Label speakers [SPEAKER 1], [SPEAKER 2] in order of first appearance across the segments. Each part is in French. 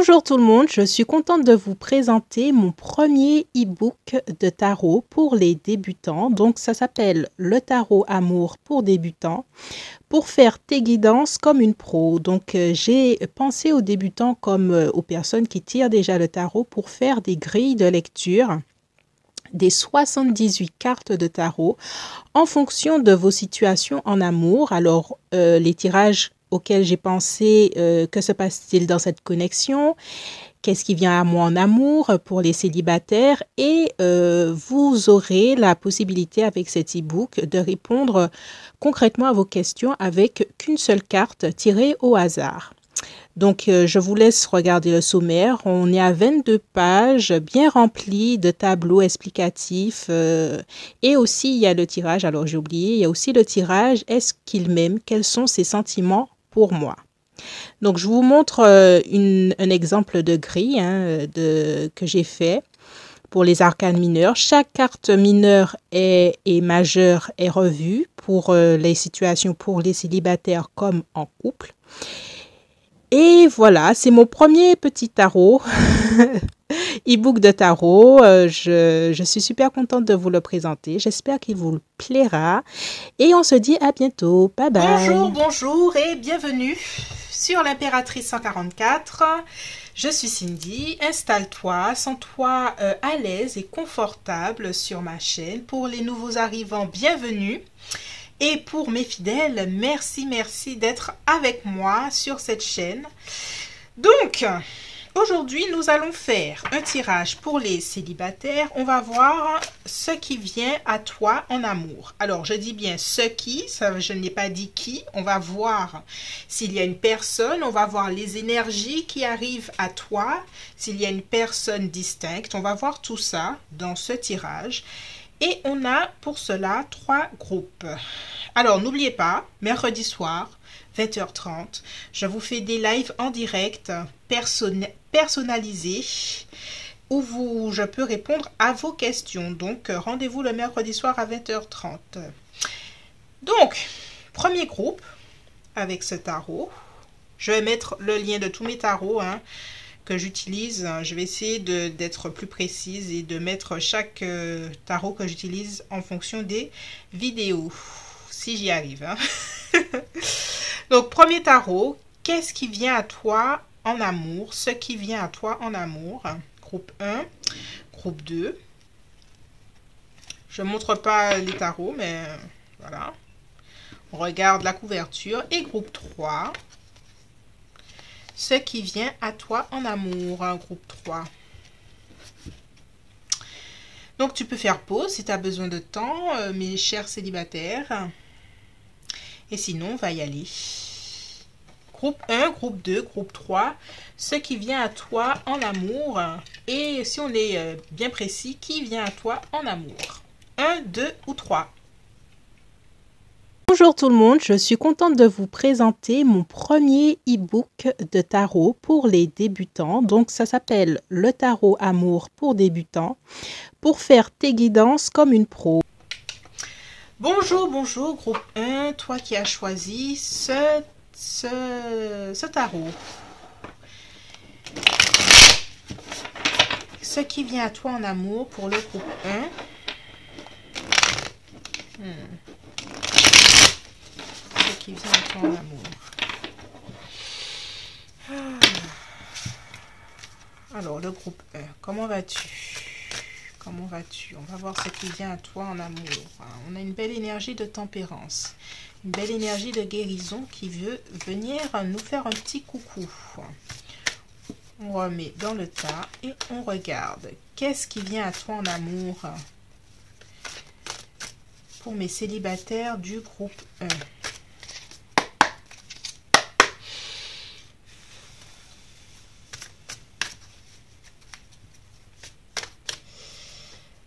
[SPEAKER 1] Bonjour tout le monde, je suis contente de vous présenter mon premier e-book de tarot pour les débutants. Donc ça s'appelle le tarot amour pour débutants, pour faire tes guidances comme une pro. Donc j'ai pensé aux débutants comme aux personnes qui tirent déjà le tarot pour faire des grilles de lecture des 78 cartes de tarot en fonction de vos situations en amour. Alors les tirages auxquels j'ai pensé, que se passe-t-il dans cette connexion? Qu'est-ce qui vient à moi en amour pour les célibataires? Et vous aurez la possibilité avec cet e-book de répondre concrètement à vos questions avec qu'une seule carte tirée au hasard. Donc, je vous laisse regarder le sommaire. On est à 22 pages, bien remplies de tableaux explicatifs. Et aussi, il y a le tirage. Alors, j'ai oublié, il y a aussi le tirage. Est-ce qu'il m'aime? Quels sont ses sentiments pour moi? Donc, je vous montre un exemple de grille que j'ai fait pour les arcanes mineurs. Chaque carte mineure et majeure est revue pour les situations pour les célibataires comme en couple. Et voilà, c'est mon premier petit tarot, e-book de tarot. Je suis super contente de vous le présenter. J'espère qu'il vous plaira. Et on se dit à bientôt. Bye bye.
[SPEAKER 2] Bonjour et bienvenue sur l'Impératrice 144. Je suis Cindy. Installe-toi, sens-toi à l'aise et confortable sur ma chaîne. Pour les nouveaux arrivants, bienvenue. Et pour mes fidèles, merci d'être avec moi sur cette chaîne. Donc, aujourd'hui, nous allons faire un tirage pour les célibataires. On va voir ce qui vient à toi en amour. Alors, je dis bien ce qui, ça, je n'ai pas dit qui. On va voir s'il y a une personne. On va voir les énergies qui arrivent à toi. S'il y a une personne distincte. On va voir tout ça dans ce tirage. Et on a pour cela 3 groupes. Alors, n'oubliez pas, mercredi soir, 20h30, je vous fais des lives en direct personnalisés où je peux répondre à vos questions. Donc, rendez-vous le mercredi soir à 20h30. Donc, premier groupe avec ce tarot. Je vais mettre le lien de tous mes tarots que j'utilise. Je vais essayer d'être plus précise et de mettre chaque tarot que j'utilise en fonction des vidéos. Si j'y arrive. Donc, premier tarot. Qu'est-ce qui vient à toi en amour? Ce qui vient à toi en amour. Groupe 1. Groupe 2. Je ne montre pas les tarots, mais voilà. On regarde la couverture. Et groupe 3. Ce qui vient à toi en amour, groupe 3. Donc, tu peux faire pause si tu as besoin de temps, mes chers célibataires. Et sinon, on va y aller. Groupe 1, groupe 2, groupe 3. Ce qui vient à toi en amour. Et si on est bien précis, qui vient à toi en amour? 1, 2 ou 3.
[SPEAKER 1] Bonjour tout le monde, je suis contente de vous présenter mon premier e-book de tarot pour les débutants. Donc ça s'appelle le tarot amour pour débutants, pour faire tes guidances comme une pro.
[SPEAKER 2] Bonjour, groupe 1, toi qui as choisi ce tarot. Ce qui vient à toi en amour pour le groupe 1. Qui vient à toi en amour. Alors, le groupe 1, comment vas-tu? Comment vas-tu? On va voir ce qui vient à toi en amour. On a une belle énergie de tempérance. Une belle énergie de guérison qui veut venir nous faire un petit coucou. On remet dans le tas et on regarde. Qu'est-ce qui vient à toi en amour pour mes célibataires du groupe 1?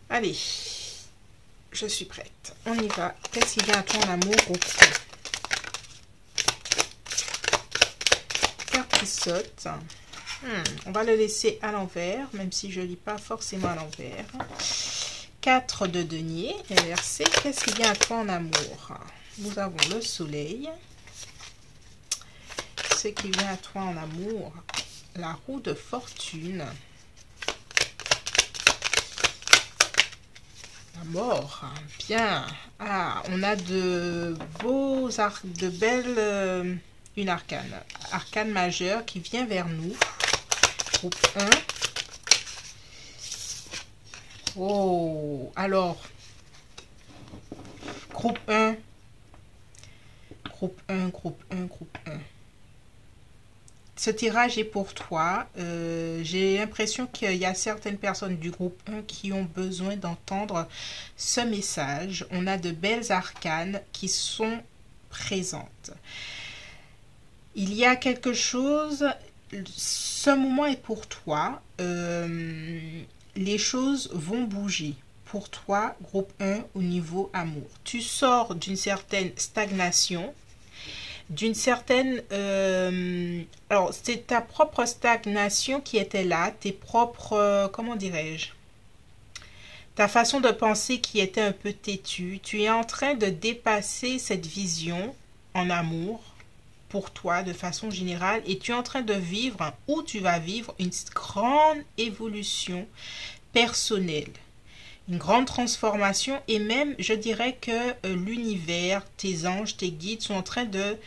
[SPEAKER 2] Allez, je suis prête. On y va. Qu'est-ce qui vient à toi en amour, groupe 1? Carte qui saute. On va le laisser à l'envers, même si je ne lis pas forcément à l'envers. 4 de denier inversé. Qu'est-ce qui vient à toi en amour? Nous avons le soleil. Ce qui vient à toi en amour. La roue de fortune. La mort. Bien. Ah, on a de belles... une arcane. Arcane majeure qui vient vers nous. Groupe 1. Oh, alors. Groupe 1. Groupe 1, groupe 1, groupe 1. Ce tirage est pour toi. J'ai l'impression qu'il y a certaines personnes du groupe 1 qui ont besoin d'entendre ce message. On a de belles arcanes qui sont présentes. Il y a quelque chose, ce moment est pour toi. Les choses vont bouger pour toi, groupe 1, au niveau amour. Tu sors d'une certaine stagnation. D'une certaine... alors, c'est ta propre stagnation qui était là, tes propres... comment dirais-je? Ta façon de penser qui était un peu têtue. Tu es en train de dépasser cette vision en amour pour toi de façon générale et tu es en train de vivre, ou tu vas vivre, une grande évolution personnelle. Une grande transformation et même, je dirais que l'univers, tes anges, tes guides sont en train de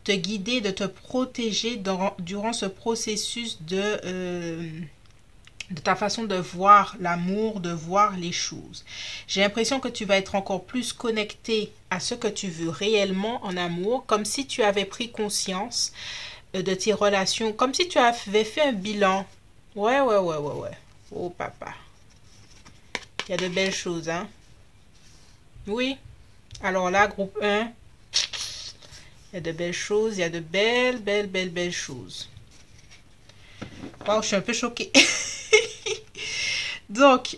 [SPEAKER 2] te guider, de te protéger durant ce processus de ta façon de voir l'amour, de voir les choses. J'ai l'impression que tu vas être encore plus connecté à ce que tu veux réellement en amour, comme si tu avais pris conscience de tes relations, comme si tu avais fait un bilan. Ouais. Oh papa. Il y a de belles choses, hein. Oui. Alors là, groupe 1. Il y a de belles choses. Il y a de belles choses. Wow, je suis un peu choquée. Donc,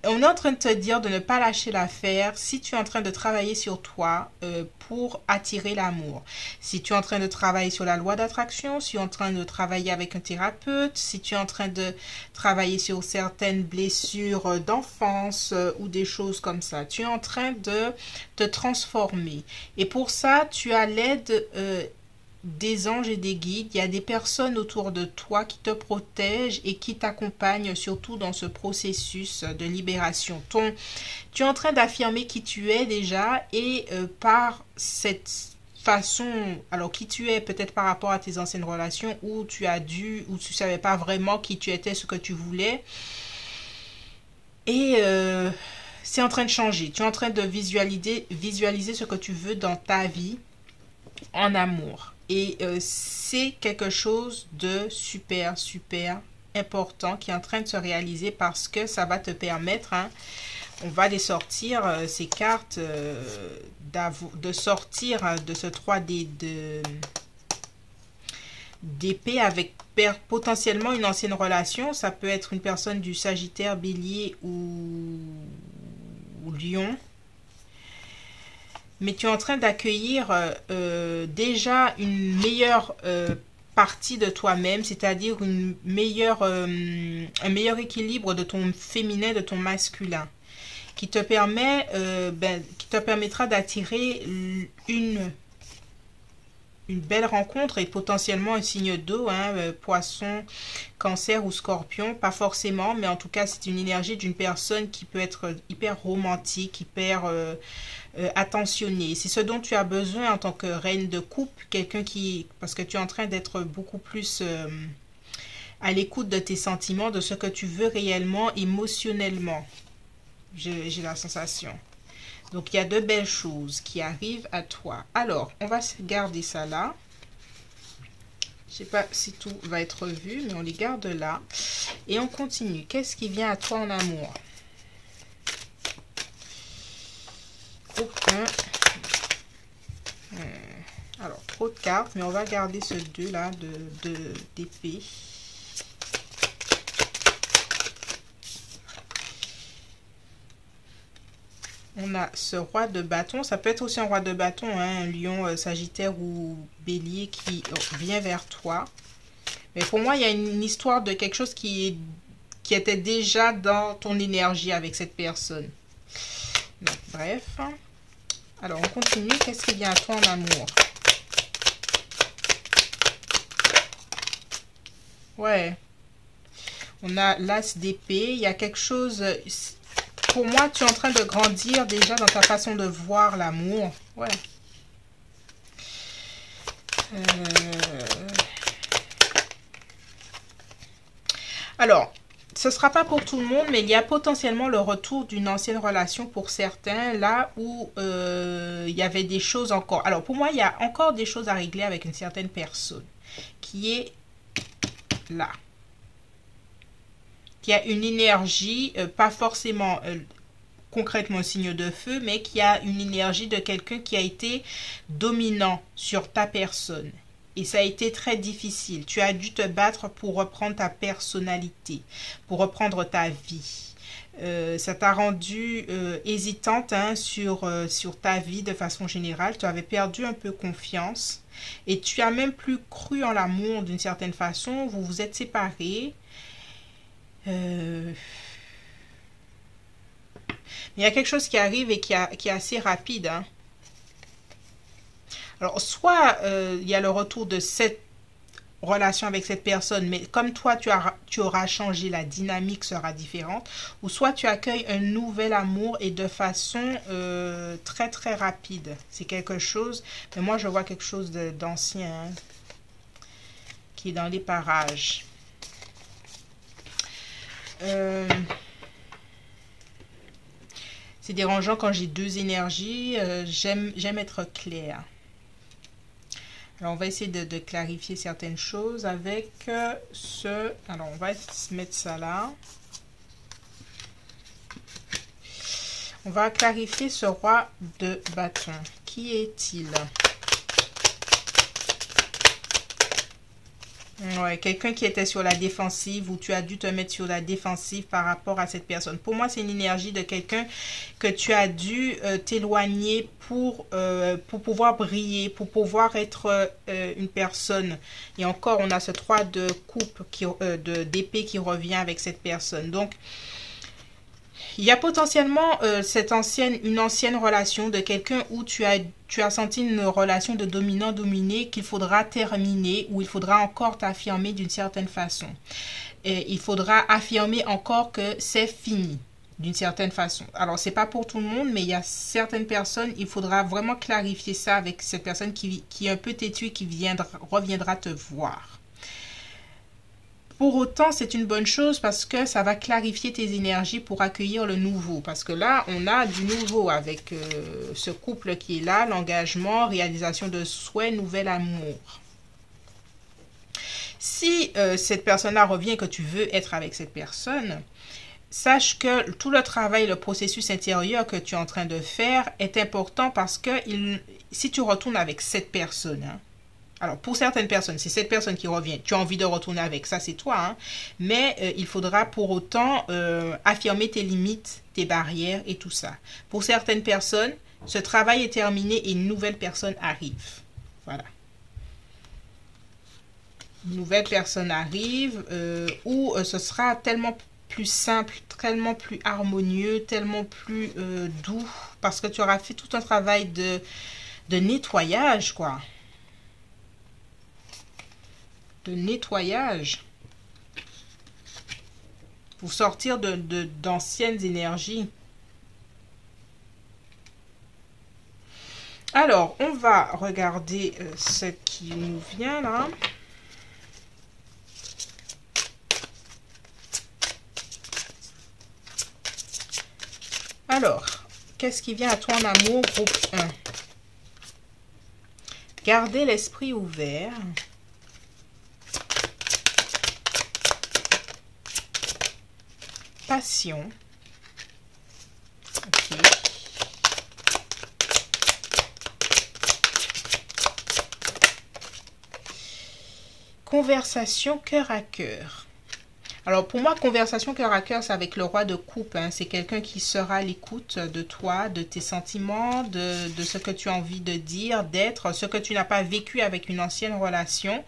[SPEAKER 2] on est en train de te dire de ne pas lâcher l'affaire si tu es en train de travailler sur toi pour attirer l'amour. Si tu es en train de travailler sur la loi d'attraction, si tu es en train de travailler avec un thérapeute, si tu es en train de travailler sur certaines blessures d'enfance ou des choses comme ça. Tu es en train de te transformer. Et pour ça, tu as l'aide des anges et des guides. Il y a des personnes autour de toi qui te protègent et qui t'accompagnent surtout dans ce processus de libération. Tu es en train d'affirmer qui tu es déjà et par cette façon, alors qui tu es peut-être par rapport à tes anciennes relations où tu as dû, où tu savais pas vraiment qui tu étais, ce que tu voulais. Et c'est en train de changer. Tu es en train de visualiser ce que tu veux dans ta vie en amour. Et c'est quelque chose de super important qui est en train de se réaliser parce que ça va te permettre, hein, on va les sortir, ces cartes, de sortir de ce 3D d'épée avec potentiellement une ancienne relation. Ça peut être une personne du Sagittaire, Bélier ou Lion. Mais tu es en train d'accueillir déjà une meilleure partie de toi-même, c'est-à-dire un meilleur équilibre de ton féminin, de ton masculin, qui te permettra d'attirer une belle rencontre et potentiellement un signe d'eau, hein, poisson, cancer ou scorpion, pas forcément, mais en tout cas c'est une énergie d'une personne qui peut être hyper romantique, hyper attentionnée. C'est ce dont tu as besoin en tant que reine de coupe, quelqu'un qui, parce que tu es en train d'être beaucoup plus à l'écoute de tes sentiments, de ce que tu veux réellement émotionnellement. J'ai la sensation. Donc, il y a de belles choses qui arrivent à toi. Alors, on va garder ça là. Je ne sais pas si tout va être vu, mais on les garde là. Et on continue. Qu'est-ce qui vient à toi en amour? Groupe 1. Alors, trop de cartes, mais on va garder ce 2 là d'épée. On a ce roi de bâton. Ça peut être aussi un roi de bâton, hein, un lion, sagittaire ou bélier qui vient vers toi. Mais pour moi, il y a une histoire de quelque chose qui était déjà dans ton énergie avec cette personne. Donc, bref. Alors, on continue. Qu'est-ce qui vient à toi en amour? Ouais. On a l'as d'épée. Il y a quelque chose... Pour moi, tu es en train de grandir déjà dans ta façon de voir l'amour. Ouais. Alors, ce ne sera pas pour tout le monde, mais il y a potentiellement le retour d'une ancienne relation pour certains, là où il y avait des choses encore. Alors, pour moi, il y a encore des choses à régler avec une certaine personne qui est là. Qui a une énergie, pas forcément concrètement un signe de feu, mais qui a une énergie de quelqu'un qui a été dominant sur ta personne. Et ça a été très difficile. Tu as dû te battre pour reprendre ta personnalité, pour reprendre ta vie. Ça t'a rendu hésitante hein, sur ta vie de façon générale. Tu avais perdu un peu confiance et tu as même plus cru en l'amour d'une certaine façon. Vous vous êtes séparés. Mais il y a quelque chose qui arrive et qui est assez rapide. Hein. Alors, soit il y a le retour de cette relation avec cette personne, mais comme toi, tu auras changé, la dynamique sera différente, ou soit tu accueilles un nouvel amour et de façon très très rapide. C'est quelque chose, mais moi je vois quelque chose d'ancien hein, qui est dans les parages. C'est dérangeant quand j'ai deux énergies, j'aime être claire. Alors, on va essayer de clarifier certaines choses avec ce... Alors, on va se mettre ça là. On va clarifier ce roi de bâton. Qui est-il? Ouais, quelqu'un qui était sur la défensive ou tu as dû te mettre sur la défensive par rapport à cette personne. Pour moi, c'est une énergie de quelqu'un que tu as dû t'éloigner pour pouvoir briller, pour pouvoir être une personne. Et encore, on a ce 3 de coupe, d'épée qui revient avec cette personne. Donc, il y a potentiellement une ancienne relation de quelqu'un où tu as senti une relation de dominant-dominé qu'il faudra terminer, ou il faudra encore t'affirmer d'une certaine façon. Et il faudra affirmer encore que c'est fini d'une certaine façon. Alors, c'est pas pour tout le monde, mais il y a certaines personnes, il faudra vraiment clarifier ça avec cette personne qui est un peu têtue et qui reviendra te voir. Pour autant, c'est une bonne chose parce que ça va clarifier tes énergies pour accueillir le nouveau. Parce que là, on a du nouveau avec ce couple qui est là, l'engagement, réalisation de souhaits, nouvel amour. Si cette personne-là revient et que tu veux être avec cette personne, sache que tout le travail, le processus intérieur que tu es en train de faire est important parce que si tu retournes avec cette personne, hein, alors, pour certaines personnes, c'est cette personne qui revient. Tu as envie de retourner avec ça, c'est toi. Hein? Mais il faudra pour autant affirmer tes limites, tes barrières et tout ça. Pour certaines personnes, ce travail est terminé et une nouvelle personne arrive. Voilà. Une nouvelle personne arrive où ce sera tellement plus simple, tellement plus harmonieux, tellement plus doux. Parce que tu auras fait tout un travail de nettoyage, quoi. De nettoyage pour sortir d'anciennes énergies. Alors, on va regarder ce qui nous vient là. Alors, qu'est-ce qui vient à toi en amour, groupe 1? Gardez l'esprit ouvert. Passion. Okay. Conversation cœur à cœur. Alors pour moi, conversation cœur à cœur, c'est avec le roi de coupe. Hein. C'est quelqu'un qui sera à l'écoute de toi, de tes sentiments, de ce que tu as envie de dire, d'être, ce que tu n'as pas vécu avec une ancienne relation.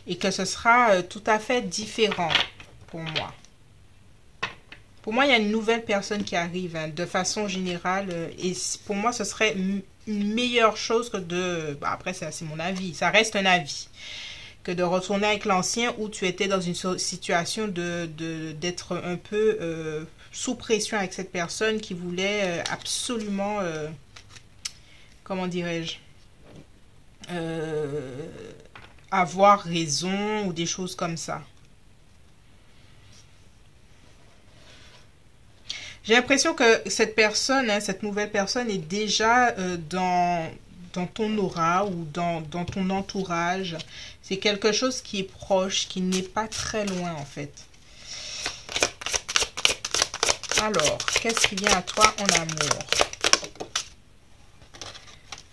[SPEAKER 2] Et que ce sera tout à fait différent pour moi. Pour moi, il y a une nouvelle personne qui arrive hein, de façon générale. Et pour moi, ce serait une meilleure chose que de... Bah, après, c'est mon avis. Ça reste un avis. que de retourner avec l'ancien où tu étais dans une situation d'être un peu sous pression avec cette personne qui voulait absolument, comment dirais-je, avoir raison ou des choses comme ça. J'ai l'impression que cette personne, hein, cette nouvelle personne est déjà dans ton aura ou dans ton entourage. C'est quelque chose qui est proche, qui n'est pas très loin en fait. Alors, qu'est-ce qui vient à toi en amour?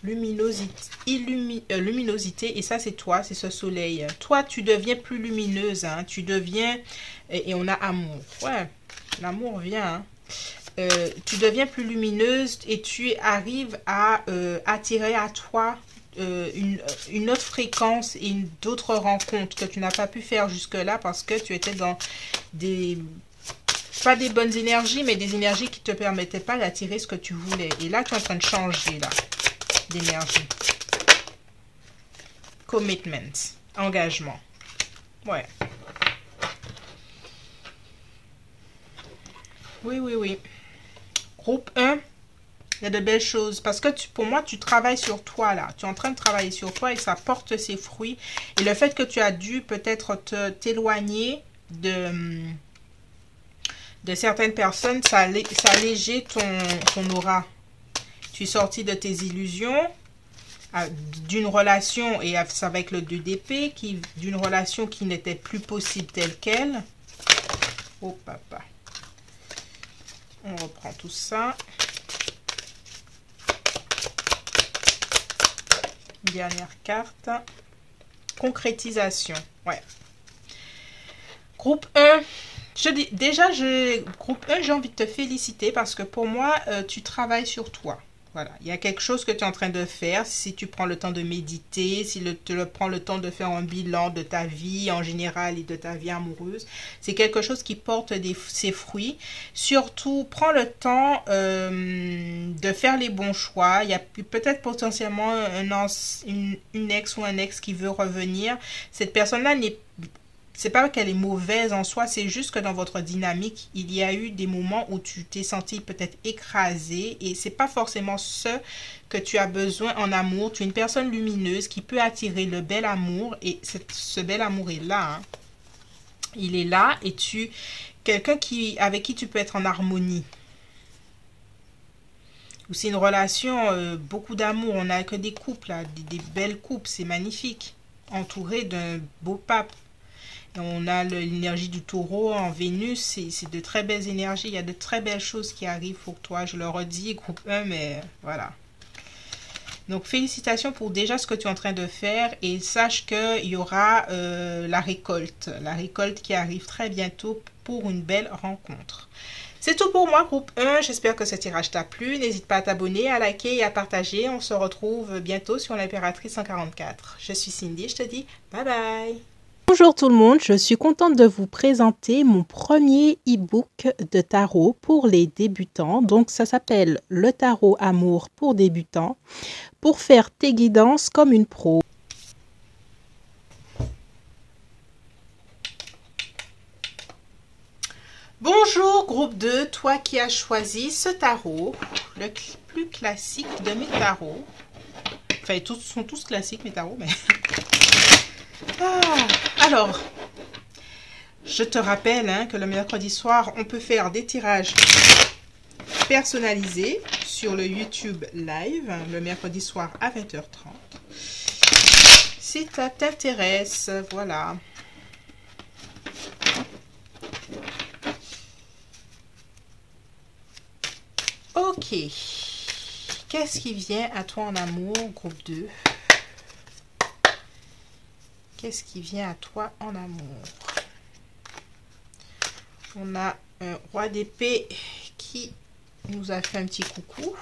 [SPEAKER 2] Luminosité, et ça c'est toi, c'est ce soleil. Toi, tu deviens plus lumineuse, hein, tu deviens... Et on a amour. Ouais, l'amour vient, hein. Tu deviens plus lumineuse et tu arrives à attirer à toi une autre fréquence et d'autres rencontres que tu n'as pas pu faire jusque-là parce que tu étais dans pas des bonnes énergies, mais des énergies qui ne te permettaient pas d'attirer ce que tu voulais. Et là, tu es en train de changer là d'énergie. Commitment, engagement. Ouais. Oui, oui, oui. Groupe 1, il y a de belles choses. Parce que pour moi, tu travailles sur toi là. Tu es en train de travailler sur toi et ça porte ses fruits. Et le fait que tu as dû peut-être t'éloigner de certaines personnes, ça a allégé ton aura. Tu es sorti de tes illusions, d'une relation, et ça avec le 2 d'épée, d'une relation qui n'était plus possible telle qu'elle. Oh papa. On reprend tout ça. Dernière carte. Concrétisation. Ouais. Groupe 1. Groupe 1, j'ai envie de te féliciter parce que pour moi, tu travailles sur toi. Voilà, il y a quelque chose que tu es en train de faire. Si tu prends le temps de méditer, si tu prends le temps de faire un bilan de ta vie en général et de ta vie amoureuse, c'est quelque chose qui porte ses fruits. Surtout, prends le temps de faire les bons choix. Il y a peut-être potentiellement une ex ou un ex qui veut revenir. Cette personne-là c'est pas qu'elle est mauvaise en soi, c'est juste que dans votre dynamique, il y a eu des moments où tu t'es senti peut-être écrasé et c'est pas forcément ce que tu as besoin en amour. Tu es une personne lumineuse qui peut attirer le bel amour et ce bel amour est là. Hein. Il est là et quelqu'un avec qui tu peux être en harmonie. Ou c'est une relation, beaucoup d'amour. On n'a que des couples, là, des belles couples, c'est magnifique. Entouré d'un beau pape. On a l'énergie du taureau en Vénus, c'est de très belles énergies, il y a de très belles choses qui arrivent pour toi, je le redis, groupe 1, mais voilà. Donc félicitations pour déjà ce que tu es en train de faire et sache qu'il y aura la récolte qui arrive très bientôt pour une belle rencontre. C'est tout pour moi, groupe 1, j'espère que ce tirage t'a plu, n'hésite pas à t'abonner, à liker et à partager, on se retrouve bientôt sur l'Impératrice 144. Je suis Cindy, je te dis bye bye.
[SPEAKER 1] Bonjour tout le monde, je suis contente de vous présenter mon premier e-book de tarot pour les débutants. Donc ça s'appelle le tarot amour pour débutants, pour faire tes guidances comme une pro.
[SPEAKER 2] Bonjour groupe 2, toi qui as choisi ce tarot, le plus classique de mes tarots. Enfin, ils sont tous classiques mes tarots, mais... alors, je te rappelle hein, que le mercredi soir, on peut faire des tirages personnalisés sur le YouTube Live, le mercredi soir à 20h30. Si ça t'intéresse, voilà. Ok. Qu'est-ce qui vient à toi en amour, groupe 2? Qu'est-ce qui vient à toi en amour? On a un roi d'épée qui nous a fait un petit coucou.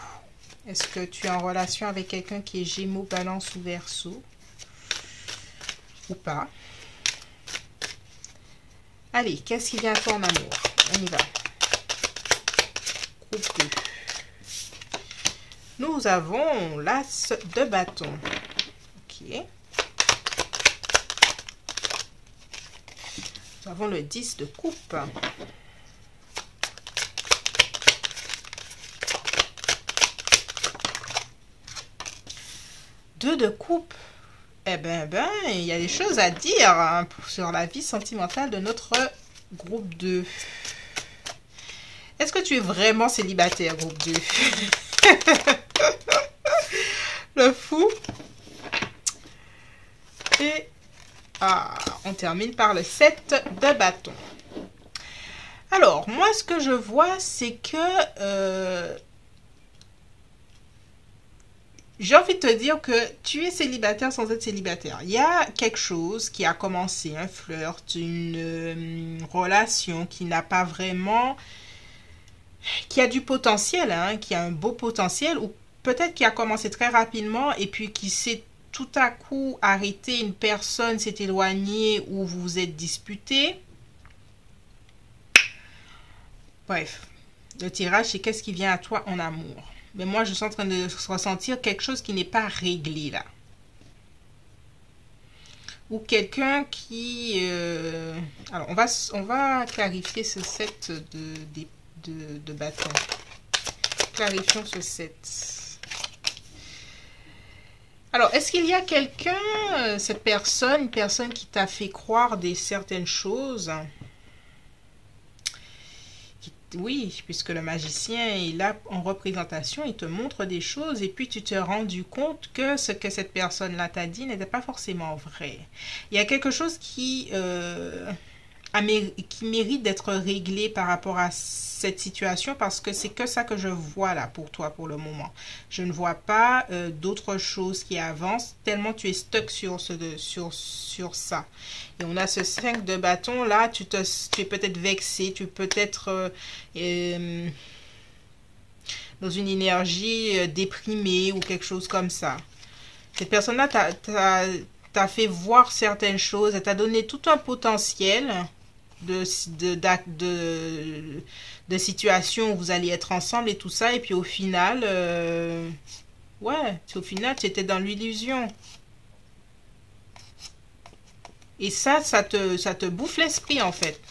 [SPEAKER 2] Est-ce que tu es en relation avec quelqu'un qui est Gémeaux, Balance ou Verseau? Ou pas? Allez, qu'est-ce qui vient à toi en amour? On y va. Groupe 2. Nous avons l'as de bâton. Ok. Nous avons le 10 de coupe. Deux de coupe. Eh ben, il y a des choses à dire hein, sur la vie sentimentale de notre groupe 2. Est-ce que tu es vraiment célibataire, groupe 2? Le fou. Et on termine par le 7 de bâton. Alors, moi, ce que je vois, c'est que j'ai envie de te dire que tu es célibataire sans être célibataire. Il y a quelque chose qui a commencé, un flirt, une relation qui n'a pas vraiment... qui a du potentiel, hein, qui a un beau potentiel, ou peut-être qui a commencé très rapidement et puis qui s'est tout à coup arrêté, une personne s'est éloignée ou vous vous êtes disputé. Bref, le tirage, c'est qu'est-ce qui vient à toi en amour. Mais moi, je suis en train de ressentir quelque chose qui n'est pas réglé là. Ou quelqu'un qui... Alors, on va clarifier ce set de bâtons. Clarifions ce set. Alors, est-ce qu'il y a quelqu'un, cette personne, une personne qui t'a fait croire certaines choses? Oui, puisque le magicien est là en représentation, il te montre des choses et puis tu te rends compte que ce que cette personne-là t'a dit n'était pas forcément vrai. Il y a quelque chose qui mérite d'être réglé par rapport à cette situation parce que c'est que ça que je vois là pour toi pour le moment. Je ne vois pas d'autres choses qui avancent tellement tu es stuck sur ça. Et on a ce 5 de bâton là, tu es peut-être vexé, tu peux être dans une énergie déprimée ou quelque chose comme ça. Cette personne-là t'a fait voir certaines choses, elle t'a donné tout un potentiel de situations où vous allez être ensemble et tout ça, et puis au final, tu étais dans l'illusion. Et ça te bouffe l'esprit en fait.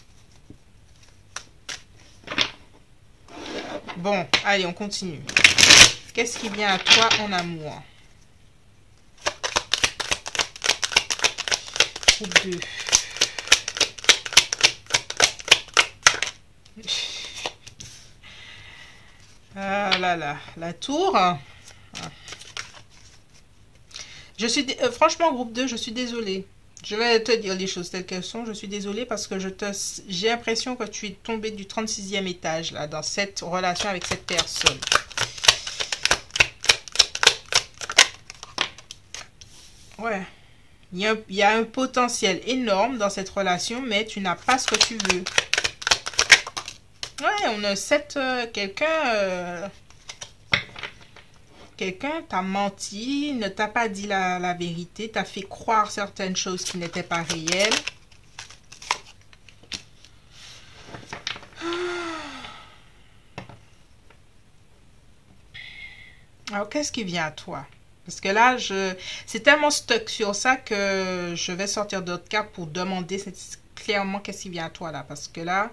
[SPEAKER 2] Bon, allez, on continue. Qu'est-ce qui vient à toi en amour? Groupe 2. Ah là là, la tour. Franchement, groupe 2, je suis désolée. Je vais te dire les choses telles qu'elles sont. Je suis désolée parce que j'ai l'impression que tu es tombé du 36e étage là, dans cette relation avec cette personne. Ouais. Il y a un potentiel énorme dans cette relation, mais tu n'as pas ce que tu veux. Ouais, on a quelqu'un t'a menti, ne t'a pas dit la vérité, t'a fait croire certaines choses qui n'étaient pas réelles. Alors, qu'est-ce qui vient à toi? Parce que là, c'est tellement stuck sur ça que je vais sortir d'autres cartes pour demander clairement qu'est-ce qui vient à toi là. Parce que là...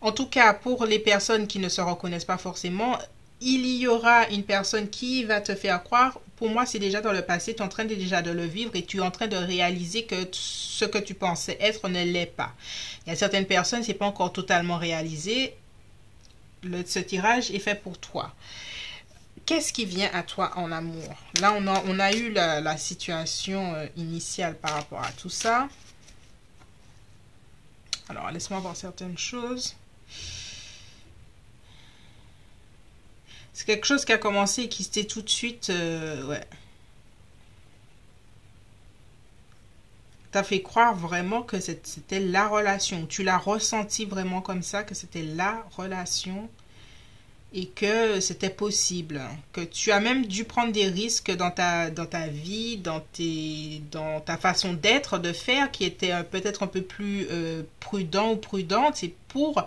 [SPEAKER 2] En tout cas, pour les personnes qui ne se reconnaissent pas forcément, il y aura une personne qui va te faire croire. Pour moi, c'est déjà dans le passé, tu es en train déjà de le vivre et tu es en train de réaliser que ce que tu pensais être ne l'est pas. Il y a certaines personnes, c'est pas encore totalement réalisé. Ce tirage est fait pour toi. Qu'est-ce qui vient à toi en amour? Là, on a eu la situation initiale par rapport à tout ça. Alors, laisse-moi voir certaines choses. C'est quelque chose qui a commencé et qui s'était tout de suite... ouais. T'as fait croire vraiment que c'était la relation. Tu l'as ressenti vraiment comme ça, que c'était la relation et que c'était possible. Que tu as même dû prendre des risques dans ta vie, dans ta façon d'être, de faire, qui était peut-être un peu plus prudent ou prudente. C'est pour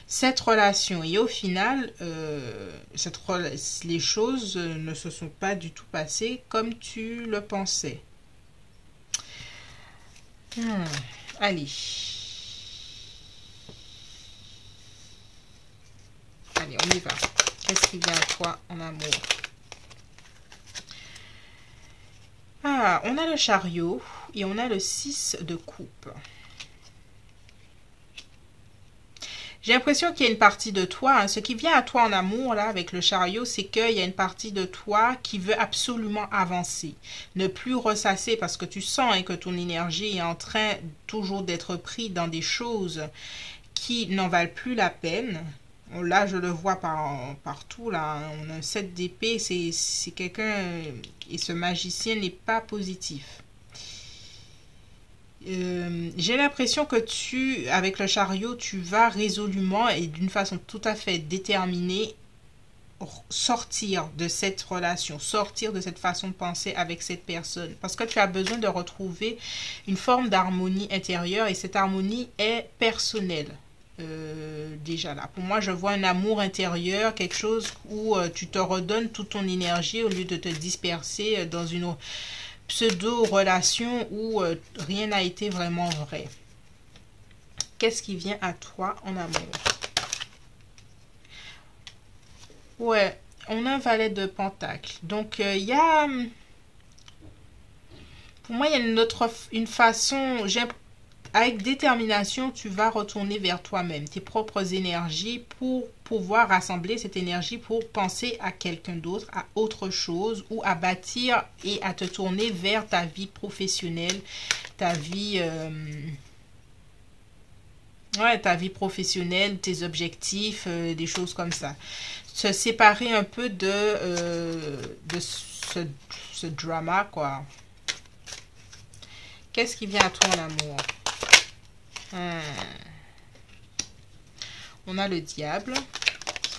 [SPEAKER 2] cette relation. Et au final, les choses ne se sont pas du tout passées comme tu le pensais. Allez. Allez, on y va. Qu'est-ce qui vient à toi en amour? Ah, on a le chariot et on a le 6 de coupe. J'ai l'impression qu'il y a une partie de toi, hein, ce qui vient à toi en amour, là, avec le chariot, c'est qu'il y a une partie de toi qui veut absolument avancer. Ne plus ressasser parce que tu sens hein, que ton énergie est en train toujours d'être prise dans des choses qui n'en valent plus la peine. Là, je le vois partout, là. On a un 7 d'épée, c'est quelqu'un... Et ce magicien n'est pas positif. J'ai l'impression que avec le chariot, tu vas résolument et d'une façon tout à fait déterminée sortir de cette relation, sortir de cette façon de penser avec cette personne. Parce que tu as besoin de retrouver une forme d'harmonie intérieure et cette harmonie est personnelle. Déjà là, pour moi, je vois un amour intérieur, quelque chose où tu te redonnes toute ton énergie au lieu de te disperser dans une pseudo-relation où rien n'a été vraiment vrai. Qu'est-ce qui vient à toi en amour? Ouais, on a un valet de pentacle. Donc, il y a... Pour moi, il y a une façon... Avec détermination, tu vas retourner vers toi-même, tes propres énergies pour pouvoir rassembler cette énergie pour penser à quelqu'un d'autre, à autre chose ou à bâtir et à te tourner vers ta vie professionnelle, ta vie, ta vie professionnelle, tes objectifs, des choses comme ça. Se séparer un peu de ce drama, quoi. Qu'est-ce qui vient à toi en amour? On a le diable.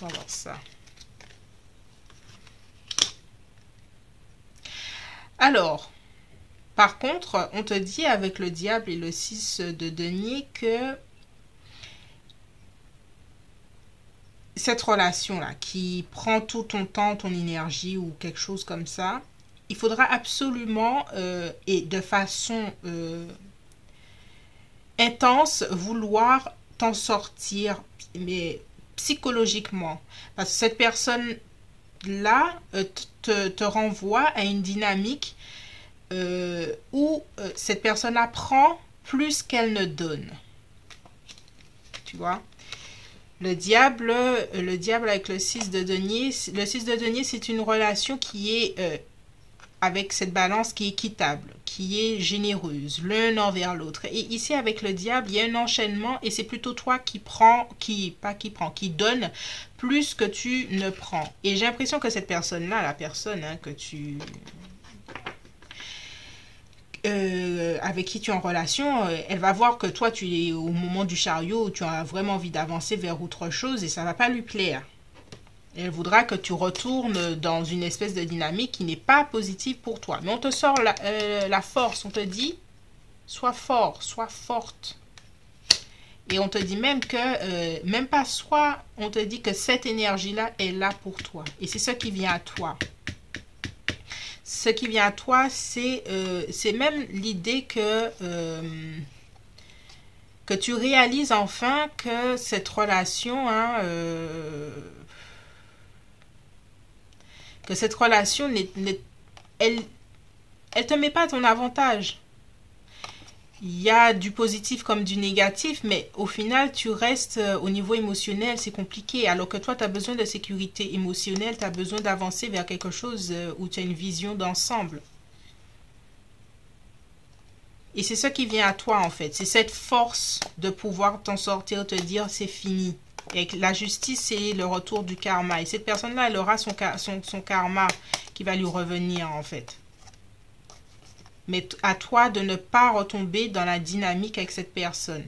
[SPEAKER 2] On va voir ça. Alors, par contre, on te dit avec le diable et le 6 de denier que cette relation-là qui prend tout ton temps, ton énergie ou quelque chose comme ça, il faudra absolument et de façon... intense, vouloir t'en sortir, mais psychologiquement. Parce que cette personne-là te renvoie à une dynamique où cette personne-là prend plus qu'elle ne donne. Tu vois? Le diable avec le 6 de denier, le 6 de denier, c'est une relation qui est... avec cette balance qui est équitable, qui est généreuse, l'un envers l'autre. Et ici, avec le diable, il y a un enchaînement et c'est plutôt toi qui donne plus que tu ne prends. Et j'ai l'impression que cette personne-là, la personne hein, que tu... avec qui tu es en relation, elle va voir que toi, tu es au moment du chariot où tu as vraiment envie d'avancer vers autre chose et ça ne va pas lui plaire. Elle voudra que tu retournes dans une espèce de dynamique qui n'est pas positive pour toi. Mais on te sort la force. On te dit, sois fort, sois forte. Et on te dit même que, même pas soit, on te dit que cette énergie-là est là pour toi. Et c'est ce qui vient à toi. Ce qui vient à toi, c'est même l'idée que tu réalises enfin que cette relation... Hein, que cette relation, elle te met pas à ton avantage. Il y a du positif comme du négatif, mais au final, tu restes au niveau émotionnel, c'est compliqué. Alors que toi, tu as besoin de sécurité émotionnelle, tu as besoin d'avancer vers quelque chose où tu as une vision d'ensemble. Et c'est ce qui vient à toi, en fait. C'est cette force de pouvoir t'en sortir, te dire, c'est fini. Et la justice, c'est le retour du karma. Et cette personne-là, elle aura son karma qui va lui revenir, en fait. Mais à toi de ne pas retomber dans la dynamique avec cette personne.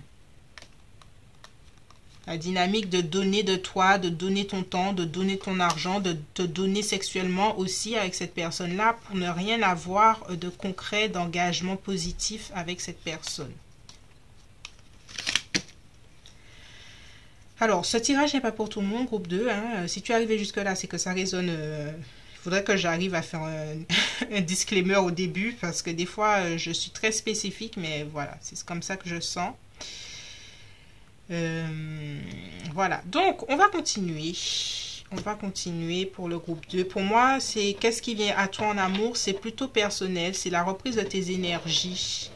[SPEAKER 2] La dynamique de donner de toi, de donner ton temps, de donner ton argent, de te donner sexuellement aussi avec cette personne-là pour ne rien avoir de concret, d'engagement positif avec cette personne. Alors, ce tirage n'est pas pour tout le monde, groupe 2. Hein. Si tu es arrivé jusque-là, c'est que ça résonne faudrait que j'arrive à faire un disclaimer au début parce que des fois, je suis très spécifique, mais voilà, c'est comme ça que je sens. Voilà, donc on va continuer. On va continuer pour le groupe 2. Pour moi, c'est qu'est-ce qui vient à toi en amour? C'est plutôt personnel, c'est la reprise de tes énergies.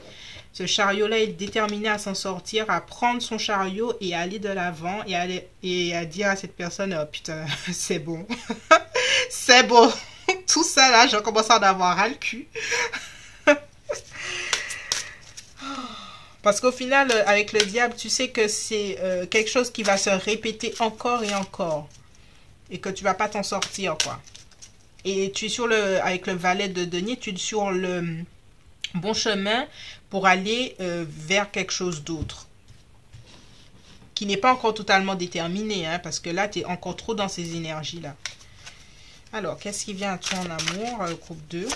[SPEAKER 2] Ce chariot-là est déterminé à s'en sortir, à prendre son chariot et à aller de l'avant et à dire à cette personne, oh putain, c'est bon. C'est bon. Tout ça là, j'ai commencé à en avoir ras le cul. Parce qu'au final, avec le diable, tu sais que c'est quelque chose qui va se répéter encore et encore. Et que tu vas pas t'en sortir, quoi. Et tu es sur avec le valet de denier, tu es sur le bon chemin pour aller vers quelque chose d'autre. Qui n'est pas encore totalement déterminé, hein, parce que là, tu es encore trop dans ces énergies-là. Alors, qu'est-ce qui vient à toi en amour, groupe 2?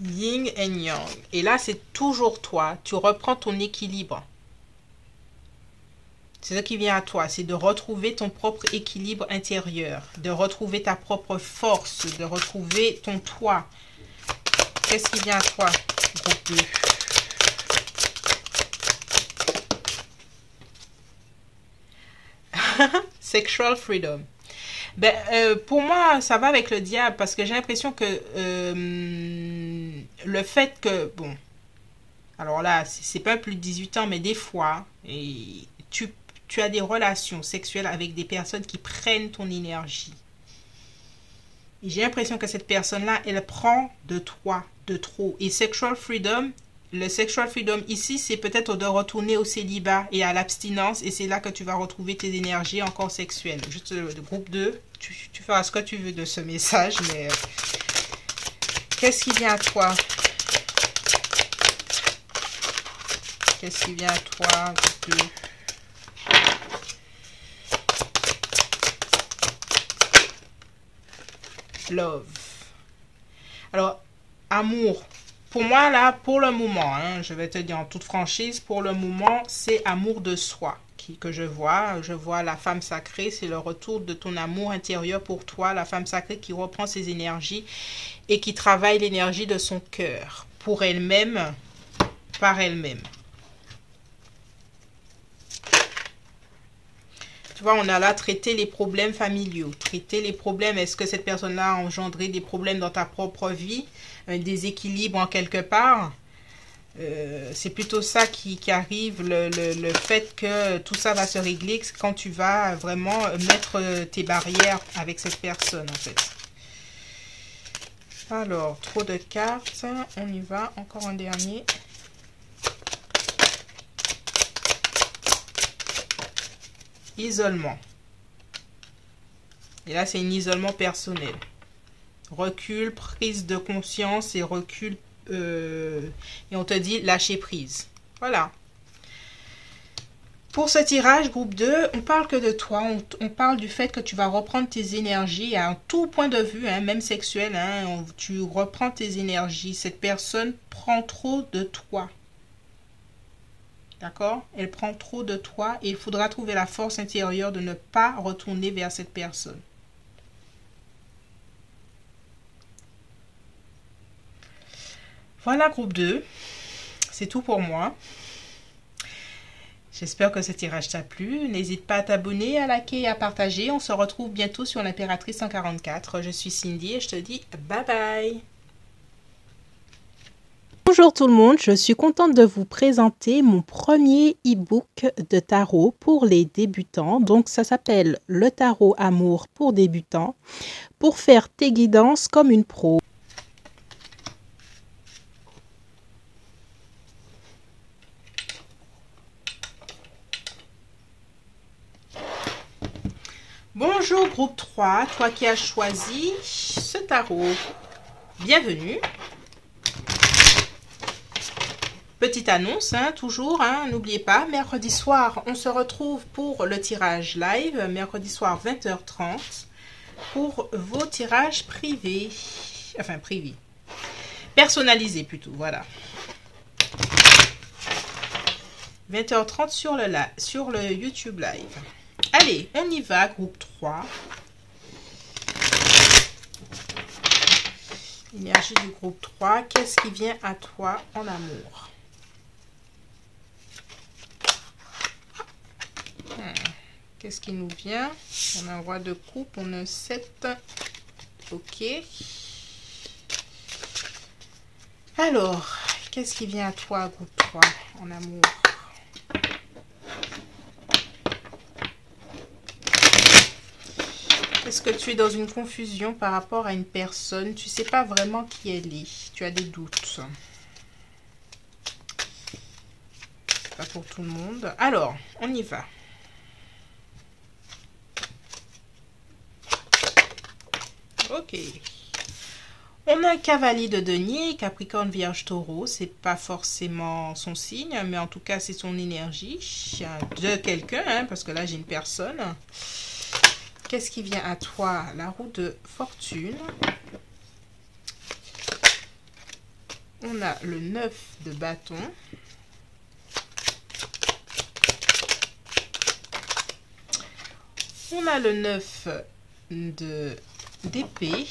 [SPEAKER 2] Yin et Yang. Et là, c'est toujours toi. Tu reprends ton équilibre. C'est ce qui vient à toi. C'est de retrouver ton propre équilibre intérieur. De retrouver ta propre force. De retrouver ton toi. Qu'est-ce qui vient à toi, groupe 2? Sexual freedom. Ben, pour moi, ça va avec le diable parce que j'ai l'impression que le fait que, bon, alors là, c'est pas plus de 18 ans, mais des fois, et tu as des relations sexuelles avec des personnes qui prennent ton énergie. Et j'ai l'impression que cette personne-là, elle prend de toi, de trop. Et sexual freedom, le sexual freedom ici, c'est peut-être de retourner au célibat et à l'abstinence. Et c'est là que tu vas retrouver tes énergies encore sexuelles. Juste le groupe 2, tu feras ce que tu veux de ce message. Mais qu'est-ce qui vient à toi? Qu'est-ce qui vient à toi, groupe 2? Love. Alors, amour. Pour moi, là, pour le moment, hein, je vais te dire en toute franchise, pour le moment, c'est amour de soi que je vois. Je vois la femme sacrée, c'est le retour de ton amour intérieur pour toi. La femme sacrée qui reprend ses énergies et qui travaille l'énergie de son cœur pour elle-même, par elle-même. Tu vois, on a là traité les problèmes familiaux, traiter les problèmes. Est-ce que cette personne-là a engendré des problèmes dans ta propre vie, un déséquilibre en quelque part? C'est plutôt ça qui arrive, le fait que tout ça va se régler quand tu vas vraiment mettre tes barrières avec cette personne, en fait. Alors, trop de cartes, on y va, encore un dernier. Isolement. Et là, c'est un isolement personnel. Recul, prise de conscience et recul. Et on te dit lâcher prise. Voilà. Pour ce tirage, groupe 2, on parle que de toi. On parle du fait que tu vas reprendre tes énergies à tout point de vue, hein, même sexuel. Hein, tu reprends tes énergies. Cette personne prend trop de toi. D'accord? Elle prend trop de toi et il faudra trouver la force intérieure de ne pas retourner vers cette personne. Voilà, groupe 2. C'est tout pour moi. J'espère que ce tirage t'a plu. N'hésite pas à t'abonner, à liker et à partager. On se retrouve bientôt sur l'Impératrice 144. Je suis Cindy et je te dis bye bye.
[SPEAKER 1] Bonjour tout le monde, je suis contente de vous présenter mon premier e-book de tarot pour les débutants. Donc ça s'appelle Le Tarot Amour pour débutants, pour faire tes guidances comme une pro.
[SPEAKER 2] Bonjour groupe 3, toi qui as choisi ce tarot. Bienvenue. Petite annonce, hein, toujours, hein, n'oubliez pas, mercredi soir, on se retrouve pour le tirage live, mercredi soir 20h30, pour vos tirages privés, enfin privés, personnalisés plutôt, voilà. 20h30 sur le YouTube live. Allez, on y va, groupe 3. Énergie du groupe 3. Qu'est-ce qui vient à toi en amour? Qu'est-ce qui nous vient? On a un roi de coupe, on a un 7. Ok. Alors, qu'est-ce qui vient à toi, groupe 3, en amour? Est-ce que tu es dans une confusion par rapport à une personne? Tu ne sais pas vraiment qui elle est. Tu as des doutes. Pas pour tout le monde. Alors, on y va. Ok. On a un cavalier de denier, Capricorne, Vierge, Taureau. C'est pas forcément son signe, mais en tout cas, c'est son énergie de quelqu'un, hein, parce que là, j'ai une personne. Qu'est-ce qui vient à toi? La roue de fortune. On a le 9 de bâton. On a le 9 d'épée.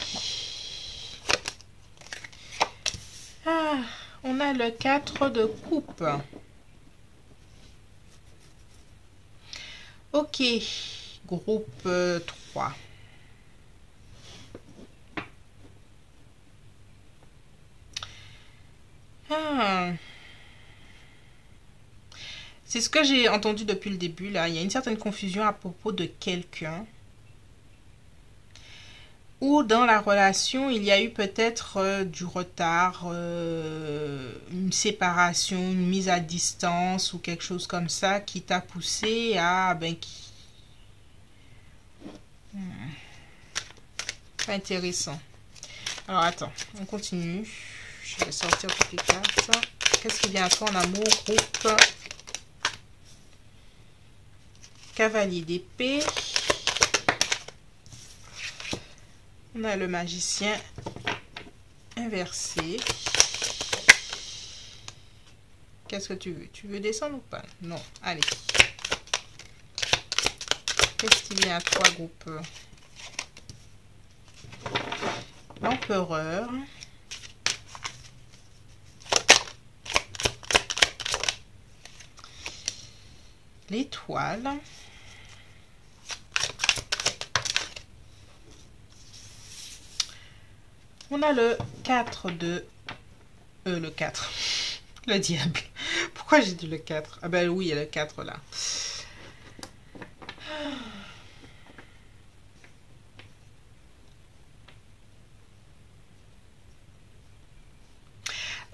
[SPEAKER 2] Ah, on a le 4 de coupe. Ok, groupe 3. Ah. C'est ce que j'ai entendu depuis le début, là. Il y a une certaine confusion à propos de quelqu'un. Ou dans la relation, il y a eu peut-être du retard, une séparation, une mise à distance ou quelque chose comme ça qui t'a poussé à... Pas intéressant. Alors, attends, on continue. Je vais sortir toutes les cartes. Qu'est-ce qui vient à toi en amour, groupe? Cavalier d'épée. On a le magicien inversé. Qu'est-ce que tu veux? Tu veux descendre ou pas? Non. Allez. Qu'est-ce qui vient à toi, groupe? L'empereur. L'étoile. On a le 4 de... le 4. Le diable. Pourquoi j'ai dit le 4? Ah ben oui, il y a le 4 là.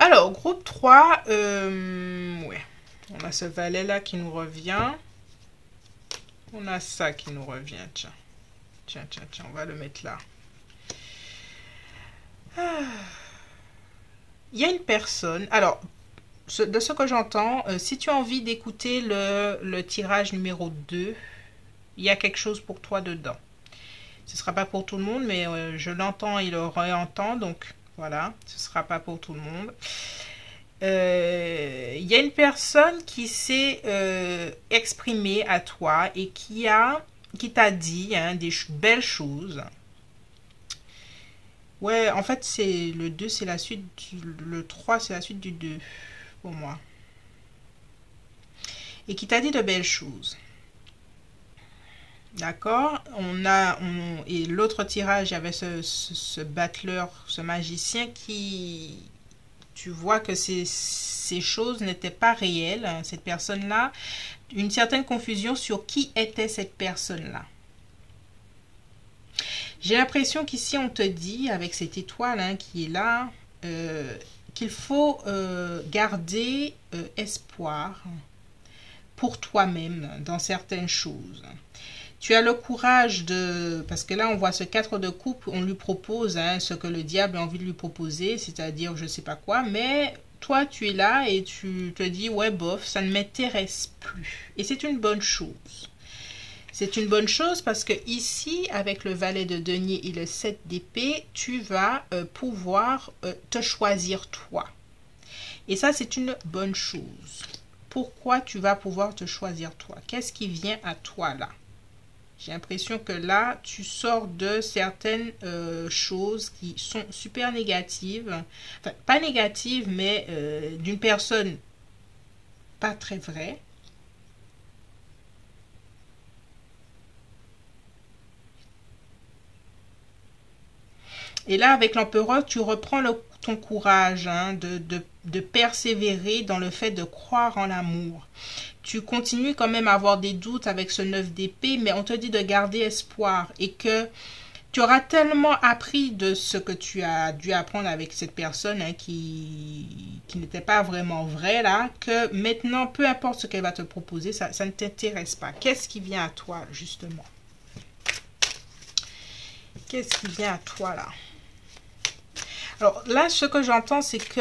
[SPEAKER 2] Alors, groupe 3, ouais. On a ce valet là qui nous revient. On a ça qui nous revient, tiens. Tiens, on va le mettre là. Il y a une personne, alors, de ce que j'entends, si tu as envie d'écouter le tirage numéro 2, il y a quelque chose pour toi dedans. Ce ne sera pas pour tout le monde, mais je l'entends et le réentends, donc voilà, ce ne sera pas pour tout le monde. Il y a une personne qui s'est exprimée à toi et qui t'a dit des belles choses. Ouais, en fait, c'est le 2, c'est la suite, le 3, c'est la suite du 2, pour moi. Et qui t'a dit de belles choses. D'accord? Et l'autre tirage, il y avait ce battleur, ce magicien qui... Tu vois que ces choses n'étaient pas réelles. Cette personne-là, une certaine confusion sur qui était cette personne-là. J'ai l'impression qu'ici, on te dit, avec cette étoile qui est là, qu'il faut garder espoir pour toi-même dans certaines choses. Tu as le courage de... Parce que là, on voit ce 4 de coupe, on lui propose ce que le diable a envie de lui proposer, c'est-à-dire je ne sais pas quoi, mais toi, tu es là et tu te dis, ouais, bof, ça ne m'intéresse plus. Et c'est une bonne chose. C'est une bonne chose parce que ici, avec le valet de denier et le 7 d'épée, tu vas pouvoir te choisir toi. Et ça, c'est une bonne chose. Pourquoi tu vas pouvoir te choisir toi? Qu'est-ce qui vient à toi là? J'ai l'impression que là, tu sors de certaines choses qui sont super négatives. Enfin, pas négatives, mais d'une personne pas très vraie. Et là, avec l'empereur, tu reprends ton courage hein, de persévérer dans le fait de croire en l'amour. Tu continues quand même à avoir des doutes avec ce 9 d'épée, mais on te dit de garder espoir et que tu auras tellement appris de ce que tu as dû apprendre avec cette personne hein, qui n'était pas vraiment vraie là, que maintenant, peu importe ce qu'elle va te proposer, ça ne t'intéresse pas. Qu'est-ce qui vient à toi, justement? Qu'est-ce qui vient à toi là? Alors là, ce que j'entends, c'est que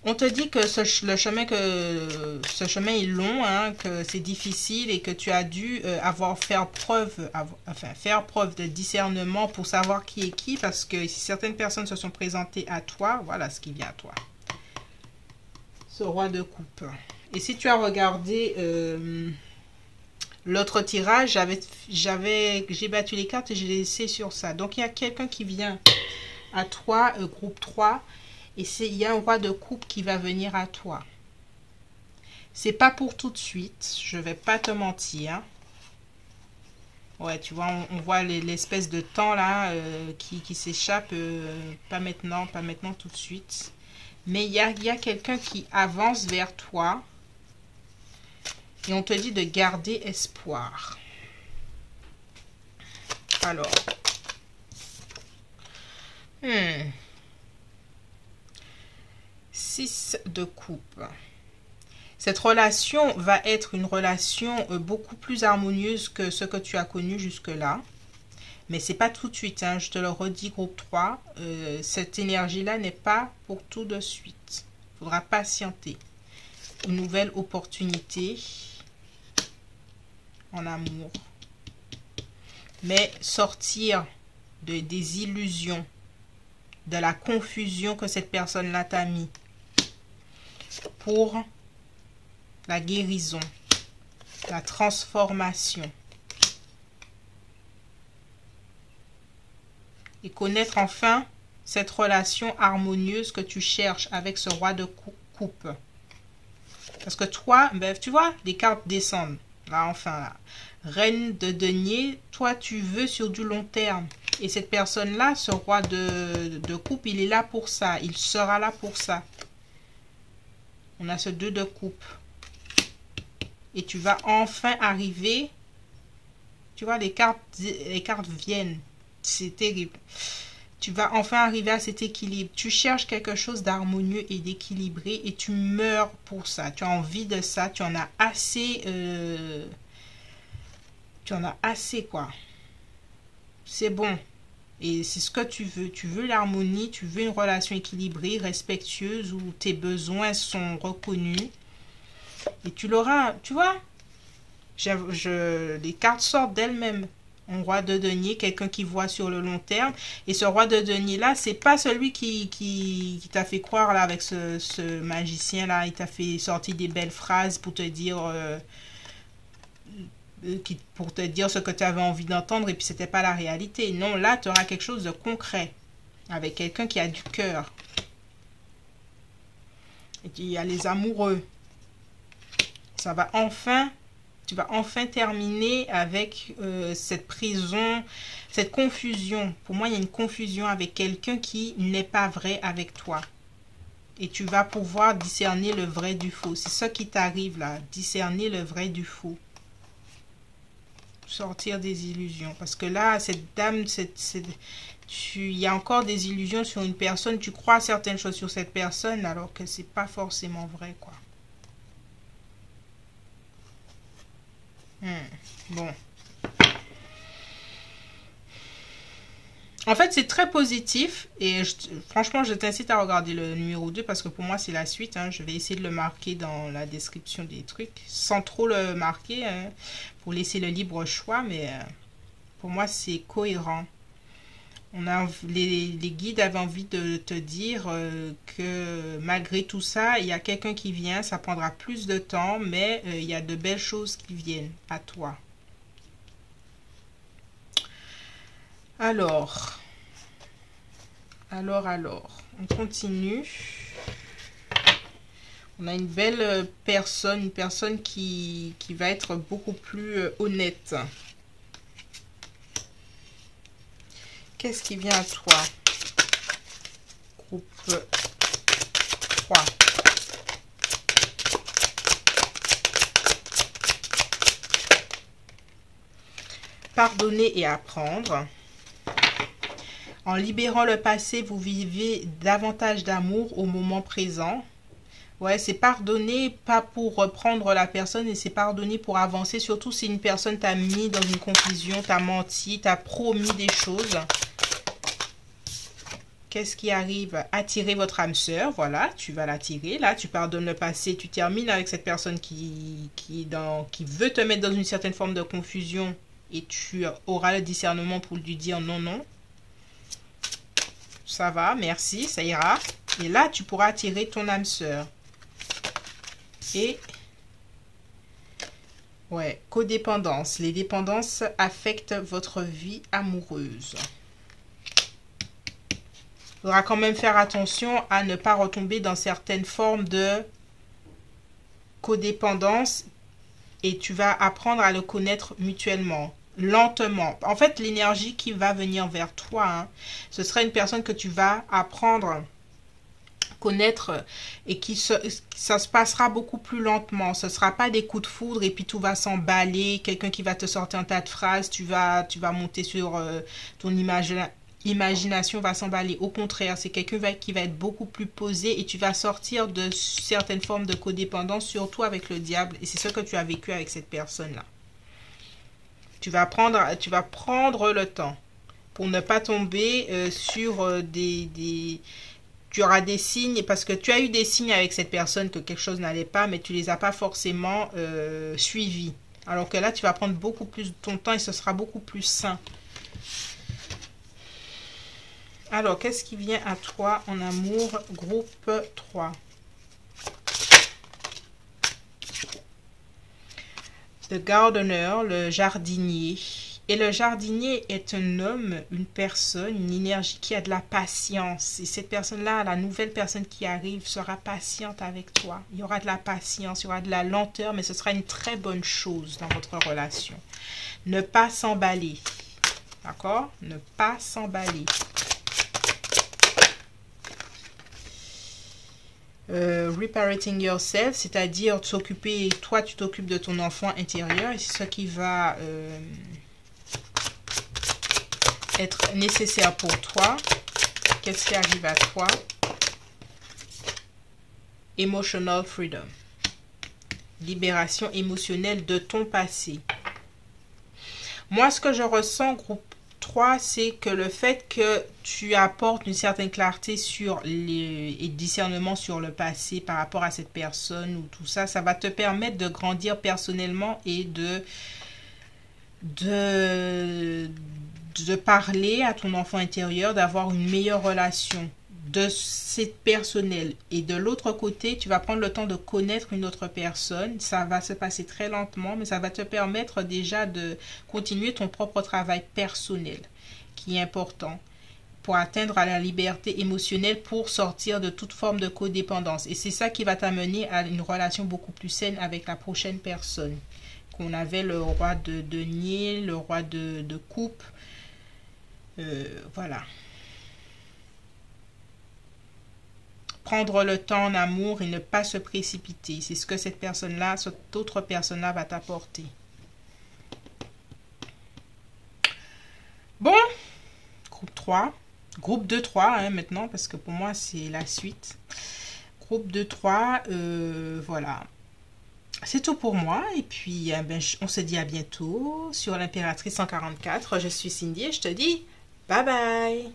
[SPEAKER 2] on te dit que ce chemin est long, hein, que c'est difficile et que tu as dû faire preuve de discernement pour savoir qui est qui, parce que si certaines personnes se sont présentées à toi, voilà ce qui vient à toi. Ce roi de coupe. Et si tu as regardé l'autre tirage, j'ai battu les cartes et j'ai laissé sur ça. Donc, il y a quelqu'un qui vient à toi, groupe 3, et il y a un roi de coupe qui va venir à toi. C'est pas pour tout de suite, je vais pas te mentir. Ouais, tu vois, on voit l'espèce de temps là qui s'échappe, pas maintenant tout de suite. Mais il y a quelqu'un qui avance vers toi. Et on te dit de garder espoir. Alors. 6 de coupe. Cette relation va être une relation beaucoup plus harmonieuse que ce que tu as connu jusque-là. Mais c'est pas tout de suite, hein, je te le redis, groupe 3. Cette énergie-là n'est pas pour tout de suite. Il faudra patienter. Une nouvelle opportunité en amour. Mais sortir des illusions, de la confusion que cette personne-là t'a mis pour la guérison, la transformation. Et connaître enfin cette relation harmonieuse que tu cherches avec ce roi de coupe. Parce que toi, ben, tu vois, les cartes descendent. Là, enfin, là. Reine de denier, toi, tu veux sur du long terme. Et cette personne-là, ce roi de coupe, il est là pour ça. Il sera là pour ça. On a ce 2 de coupe. Et tu vas enfin arriver. Tu vois, les cartes viennent. C'est terrible. Tu vas enfin arriver à cet équilibre. Tu cherches quelque chose d'harmonieux et d'équilibré et tu meurs pour ça. Tu as envie de ça. Tu en as assez. Tu en as assez, quoi. C'est bon. Et c'est ce que tu veux. Tu veux l'harmonie. Tu veux une relation équilibrée, respectueuse, où tes besoins sont reconnus. Et tu l'auras. Tu vois, les cartes sortent d'elles-mêmes. Un roi de denier, quelqu'un qui voit sur le long terme. Et ce roi de denier là, c'est pas celui qui t'a fait croire là avec ce magicien là. Il t'a fait sortir des belles phrases pour te dire ce que tu avais envie d'entendre et puis c'était pas la réalité. Non, là tu auras quelque chose de concret avec quelqu'un qui a du cœur. Et il y a les amoureux. Ça va enfin. Tu vas enfin terminer avec cette prison, cette confusion. Pour moi, il y a une confusion avec quelqu'un qui n'est pas vrai avec toi. Et tu vas pouvoir discerner le vrai du faux. C'est ça qui t'arrive là, discerner le vrai du faux. Sortir des illusions. Parce que là, cette dame, il y a encore des illusions sur une personne. Tu crois certaines choses sur cette personne alors que c'est pas forcément vrai, quoi. Bon. En fait, c'est très positif. Et franchement, je t'incite à regarder le numéro 2 parce que pour moi, c'est la suite. Hein. Je vais essayer de le marquer dans la description des trucs. Sans trop le marquer. Hein, pour laisser le libre choix. Mais pour moi, c'est cohérent. Les guides avaient envie de te dire que malgré tout ça, il y a quelqu'un qui vient, ça prendra plus de temps, mais il y a de belles choses qui viennent à toi. Alors, on continue. On a une belle personne, une personne qui va être beaucoup plus honnête. Qu'est-ce qui vient à toi? Groupe 3. Pardonner et apprendre. En libérant le passé, vous vivez davantage d'amour au moment présent. Ouais, c'est pardonner, pas pour reprendre la personne, et c'est pardonner pour avancer. Surtout si une personne t'a mis dans une confusion, t'a menti, t'a promis des choses. Qu'est-ce qui arrive? Attirer votre âme sœur, voilà, tu vas l'attirer. Là, tu pardonnes le passé, tu termines avec cette personne qui veut te mettre dans une certaine forme de confusion, et tu auras le discernement pour lui dire non, non. Ça va, merci, ça ira. Et là, tu pourras attirer ton âme sœur. Et ouais, codépendance. Les dépendances affectent votre vie amoureuse. Il faudra quand même faire attention à ne pas retomber dans certaines formes de codépendance, et tu vas apprendre à le connaître mutuellement, lentement. En fait, l'énergie qui va venir vers toi, hein, ce sera une personne que tu vas apprendre connaître, et ça se passera beaucoup plus lentement. Ce ne sera pas des coups de foudre et puis tout va s'emballer, quelqu'un qui va te sortir un tas de phrases, tu vas monter sur ton imagination va s'emballer. Au contraire, c'est quelqu'un qui va être beaucoup plus posé, et tu vas sortir de certaines formes de codépendance, surtout avec le diable, et c'est ce que tu as vécu avec cette personne-là. Tu vas prendre le temps pour ne pas tomber sur tu auras des signes, parce que tu as eu des signes avec cette personne que quelque chose n'allait pas, mais tu les as pas forcément suivis. Alors que là, tu vas prendre beaucoup plus de ton temps et ce sera beaucoup plus sain. Alors, qu'est-ce qui vient à toi en amour, groupe 3? The Gardener, le jardinier. Et le jardinier est un homme, une personne, une énergie qui a de la patience. Et cette personne-là, la nouvelle personne qui arrive, sera patiente avec toi. Il y aura de la patience, il y aura de la lenteur, mais ce sera une très bonne chose dans votre relation. Ne pas s'emballer. D'accord? Ne pas s'emballer. Reparating yourself, c'est-à-dire s'occuper, toi tu t'occupes de ton enfant intérieur, et c'est ce qui va être nécessaire pour toi. Qu'est-ce qui arrive à toi? Emotional freedom. Libération émotionnelle de ton passé. Moi, ce que je ressens, groupe 3, c'est que le fait que tu apportes une certaine clarté et discernement sur le passé par rapport à cette personne ou tout ça, ça va te permettre de grandir personnellement et de parler à ton enfant intérieur, d'avoir une meilleure relation personnelle. Et de l'autre côté, tu vas prendre le temps de connaître une autre personne. Ça va se passer très lentement, mais ça va te permettre déjà de continuer ton propre travail personnel, qui est important pour atteindre à la liberté émotionnelle, pour sortir de toute forme de codépendance. Et c'est ça qui va t'amener à une relation beaucoup plus saine avec la prochaine personne. Qu'on avait le roi de denier, le roi de coupe. Voilà. Prendre le temps en amour et ne pas se précipiter. C'est ce que cette personne-là, cette autre personne-là va t'apporter. Bon, groupe 3. Groupe 2-3 hein, maintenant, parce que pour moi, c'est la suite. Groupe 2-3, voilà. C'est tout pour moi. Et puis, on se dit à bientôt sur l'Impératrice 144. Je suis Cindy et je te dis bye bye.